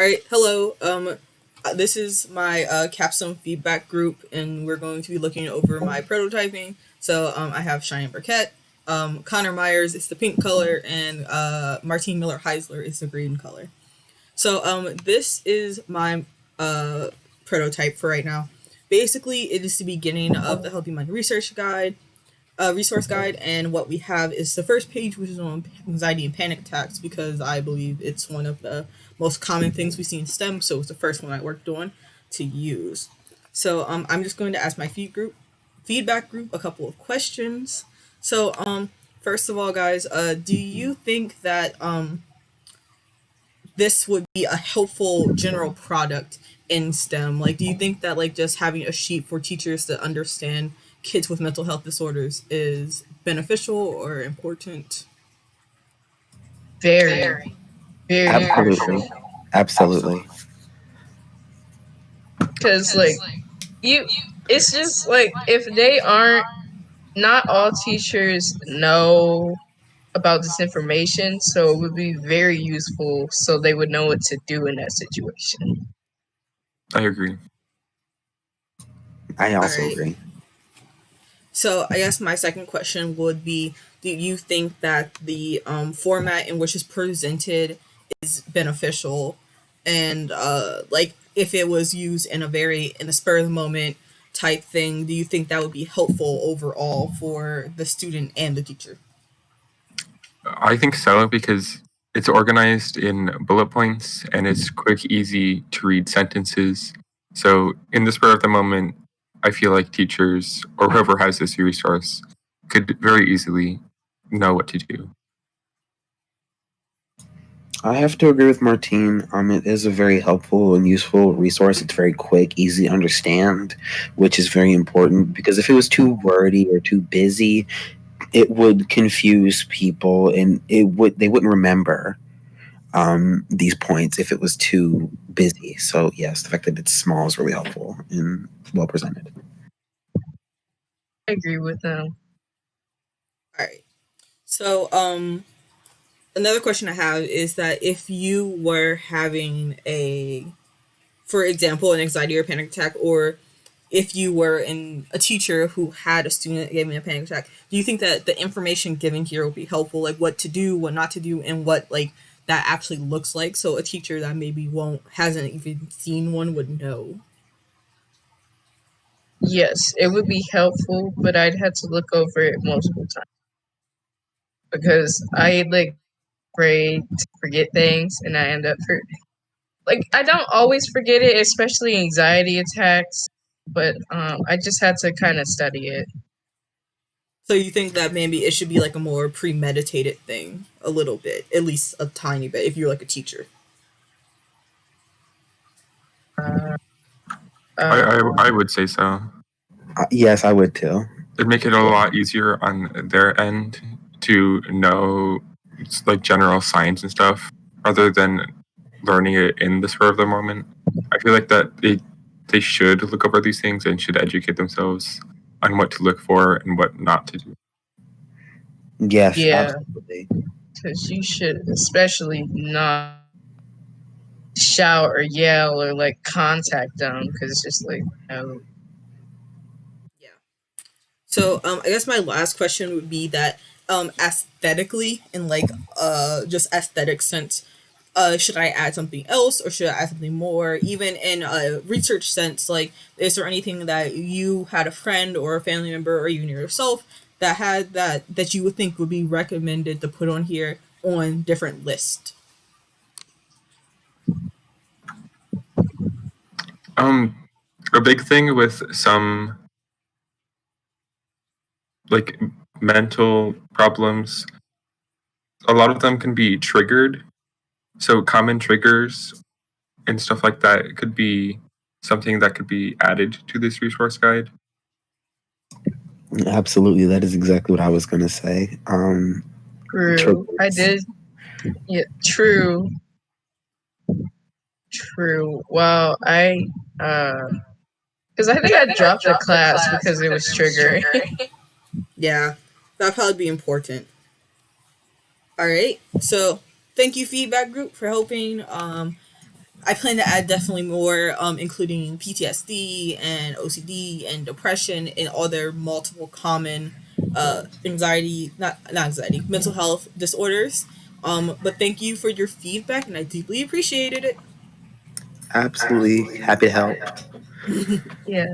All right, hello. This is my capstone feedback group, and we're going to be looking over my prototyping. So I have Cheyenne Burkett, Connor Myers is the pink color, and Martine Miller Heisler is the green color. So this is my uh, prototype for right now. Basically, it is the beginning of the Healthy Mind Research Guide, resource guide, and what we have is the first page, which is on anxiety and panic attacks, because I believe it's one of the most common things we see in STEM. So it's the first one I worked on to use. So I'm just going to ask my feedback group a couple of questions. So first of all, guys, do you think that this would be a helpful general product in STEM? Like, do you think that like just having a sheet for teachers to understand kids with mental health disorders is beneficial or important? Very, very crucial. Absolutely. Absolutely. Because you, it's just if they aren't, not all teachers know about this information, so it would be very useful so they would know what to do in that situation. I agree. I All also right. agree. So I guess my second question would be: do you think that the format in which it's presented is beneficial, and like if it was used in a spur of the moment type thing, do you think that would be helpful overall for the student and the teacher? I think so because it's organized in bullet points and it's quick, easy to read sentences. So, in the spur of the moment, I feel like teachers or whoever has this resource could very easily know what to do. I have to agree with Martine. It is a very helpful and useful resource. It's very quick, easy to understand, which is very important because if it was too wordy or too busy, it would confuse people and they wouldn't remember these points if it was too busy. So yes, the fact that it's small is really helpful and well presented. I agree with them. All right. So another question I have is that if you were having for example, an anxiety or panic attack, or if you were a teacher who had a student giving a panic attack, do you think that the information given here will be helpful, like what to do, what not to do, and what like that actually looks like, so a teacher that maybe won't hasn't even seen one would know? Yes, it would be helpful, but I'd have to look over it multiple times because I afraid to forget things, and I end up I don't always forget it, especially anxiety attacks, but I just had to kind of study it. So you think that maybe it should be like a more premeditated thing, a little bit, at least a tiny bit, if you're like a teacher. Uh, I would say so. Yes, I would too. It'd make it a lot easier on their end to know like general science and stuff rather than learning it in the spur of the moment. I feel like that they should look over these things and should educate themselves on what to look for and what not to do. Yes, yeah, absolutely. because you should especially not shout or yell or contact them because it's just Yeah. So I guess my last question would be that aesthetically, in like just aesthetic sense, should I add something else or should I add something more? Even in a research sense, like is there anything that you had a friend or a family member or even yourself that had that you would think would be recommended to put on here on different lists? A big thing with some like mental problems, a lot of them can be triggered. So common triggers and stuff like that could be something that could be added to this resource guide. Absolutely, that is exactly what I was going to say. true. I did. Yeah, true. True. Well, because I think I dropped the class because it was triggering. Yeah, that'd probably be important. All right. So thank you, feedback group, for helping. I plan to add definitely more, including PTSD and OCD and depression and other multiple common anxiety, not anxiety, mental health disorders. But thank you for your feedback, and I deeply appreciated it. Absolutely happy to help. Yeah.